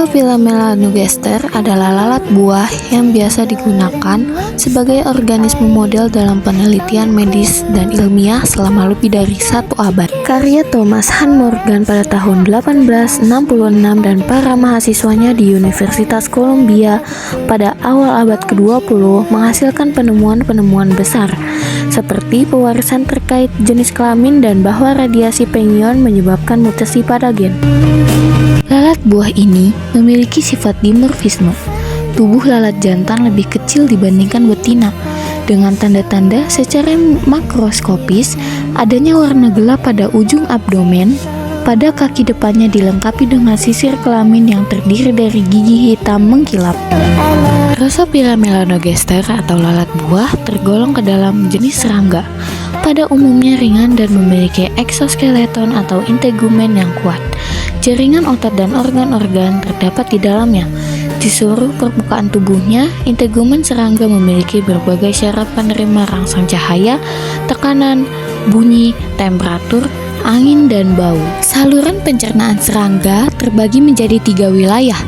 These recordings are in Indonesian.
Drosophila melanogester adalah lalat buah yang biasa digunakan sebagai organisme model dalam penelitian medis dan ilmiah selama lebih dari 1 abad. Karya Thomas Hunt Morgan pada tahun 1866 dan para mahasiswanya di Universitas Columbia pada awal abad ke-20 menghasilkan penemuan-penemuan besar, seperti pewarisan terkait jenis kelamin dan bahwa radiasi pengion menyebabkan mutasi pada gen. Lalat buah ini memiliki sifat dimorfisme. Tubuh lalat jantan lebih kecil dibandingkan betina, dengan tanda-tanda secara makroskopis adanya warna gelap pada ujung abdomen. Pada kaki depannya dilengkapi dengan sisir kelamin yang terdiri dari gigi hitam mengkilap. Drosophila melanogester atau lalat buah tergolong ke dalam jenis serangga. Pada umumnya ringan dan memiliki eksoskeleton atau integumen yang kuat. Jaringan otot dan organ-organ terdapat di dalamnya. Di seluruh permukaan tubuhnya, integumen serangga memiliki berbagai syarat penerima rangsang cahaya, tekanan, bunyi, temperatur, angin, dan bau. Saluran pencernaan serangga terbagi menjadi 3 wilayah,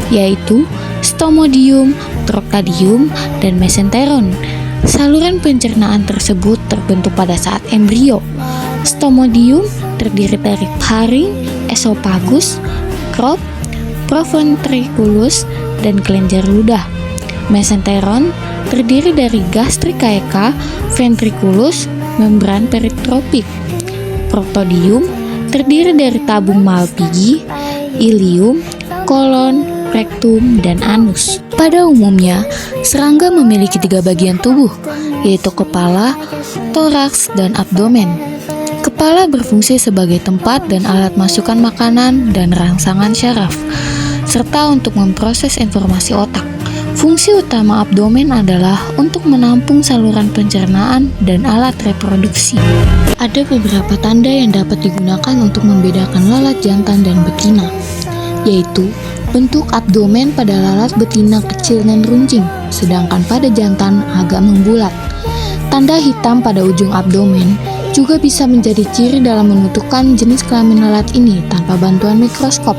yaitu stomodium, trocadium, dan mesenteron. Saluran pencernaan tersebut terbentuk pada saat embrio. Stomodium terdiri dari faring, esofagus, crop, proventriculus, dan kelenjar ludah. Mesenteron terdiri dari gastrikaeka, ventriculus, membran peritropik. Protodium terdiri dari tabung malpighi, ilium, kolon, rektum, dan anus. Pada umumnya, serangga memiliki 3 bagian tubuh, yaitu kepala, toraks, dan abdomen. Kepala berfungsi sebagai tempat dan alat masukan makanan dan rangsangan syaraf, serta untuk memproses informasi otak. Fungsi utama abdomen adalah untuk menampung saluran pencernaan dan alat reproduksi. Ada beberapa tanda yang dapat digunakan untuk membedakan lalat jantan dan betina, yaitu bentuk abdomen pada lalat betina kecil dan runcing, sedangkan pada jantan agak membulat. Tanda hitam pada ujung abdomen juga bisa menjadi ciri dalam menentukan jenis kelamin lalat ini tanpa bantuan mikroskop.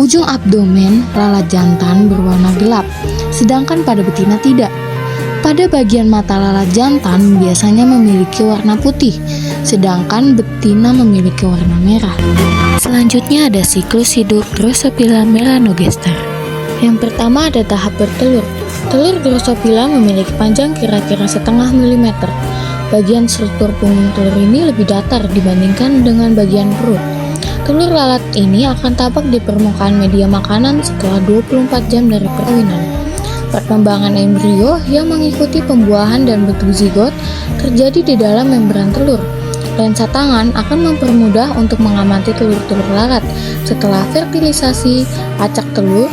Ujung abdomen lalat jantan berwarna gelap, sedangkan pada betina tidak. Pada bagian mata lalat jantan biasanya memiliki warna putih, sedangkan betina memiliki warna merah. Selanjutnya ada siklus hidup Drosophila melanogester. Yang pertama ada tahap bertelur. Telur Drosophila memiliki panjang kira-kira 0,5 mm. Bagian struktur punggung telur ini lebih datar dibandingkan dengan bagian perut. Telur lalat ini akan tampak di permukaan media makanan setelah 24 jam dari perkawinan. Perkembangan embrio yang mengikuti pembuahan dan bentuk zigot terjadi di dalam membran telur. Lensa tangan akan mempermudah untuk mengamati telur-telur lalat. Setelah fertilisasi, acak telur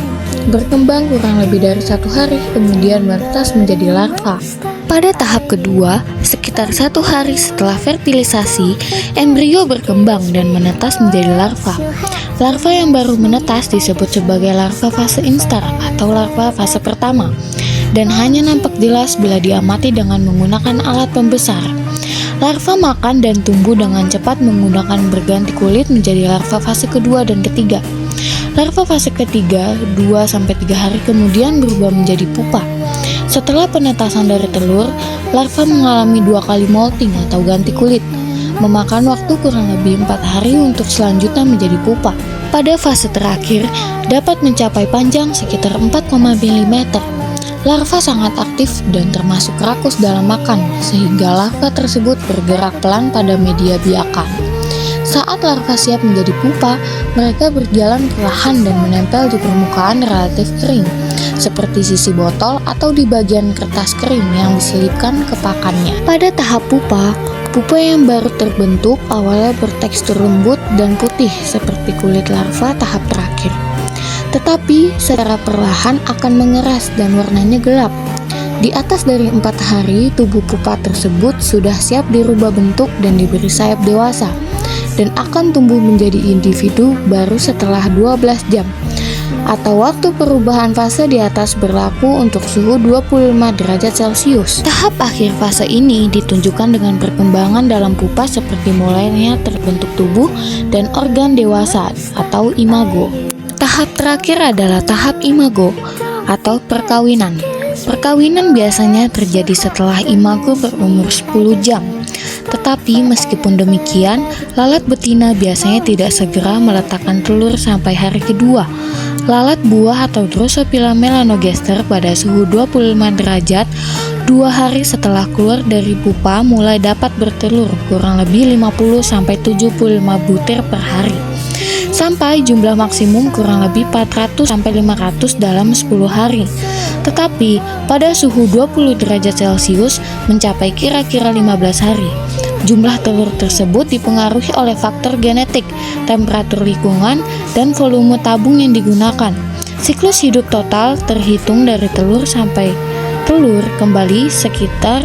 berkembang kurang lebih dari 1 hari, kemudian menetas menjadi larva. Pada tahap kedua, sekitar 1 hari setelah fertilisasi, embrio berkembang dan menetas menjadi larva. Larva yang baru menetas disebut sebagai larva fase instar atau larva fase pertama, dan hanya nampak jelas bila diamati dengan menggunakan alat pembesar. Larva makan dan tumbuh dengan cepat menggunakan berganti kulit menjadi larva fase kedua dan ketiga. Larva fase ketiga 2-3 hari kemudian berubah menjadi pupa. Setelah penetasan dari telur, larva mengalami 2 kali molting atau ganti kulit, memakan waktu kurang lebih 4 hari untuk selanjutnya menjadi pupa. Pada fase terakhir, dapat mencapai panjang sekitar 4 mm. Larva sangat aktif dan termasuk rakus dalam makan, sehingga larva tersebut bergerak pelan pada media biakan. Saat larva siap menjadi pupa, mereka berjalan perlahan dan menempel di permukaan relatif kering, seperti sisi botol atau di bagian kertas kering yang diselipkan ke pakannya. Pada tahap pupa, pupa yang baru terbentuk awalnya bertekstur lembut dan putih seperti kulit larva tahap terakhir. Tetapi secara perlahan akan mengeras dan warnanya gelap. Di atas dari 4 hari, tubuh pupa tersebut sudah siap dirubah bentuk dan diberi sayap dewasa, dan akan tumbuh menjadi individu baru setelah 12 jam, atau waktu perubahan fase di atas berlaku untuk suhu 25 derajat Celcius. Tahap akhir fase ini ditunjukkan dengan perkembangan dalam pupa seperti mulainya terbentuk tubuh dan organ dewasa atau imago. Tahap terakhir adalah tahap imago atau perkawinan. Perkawinan biasanya terjadi setelah imago berumur 10 jam. Tetapi meskipun demikian, lalat betina biasanya tidak segera meletakkan telur sampai hari kedua. Lalat buah atau Drosophila melanogester pada suhu 25 derajat 2 hari setelah keluar dari pupa mulai dapat bertelur kurang lebih 50-75 butir per hari. Sampai jumlah maksimum kurang lebih 400-500 dalam 10 hari. Tetapi pada suhu 20 derajat Celcius mencapai kira-kira 15 hari. Jumlah telur tersebut dipengaruhi oleh faktor genetik, temperatur lingkungan, dan volume tabung yang digunakan. Siklus hidup total terhitung dari telur sampai telur kembali sekitar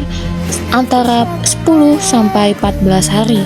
antara 10-14 hari.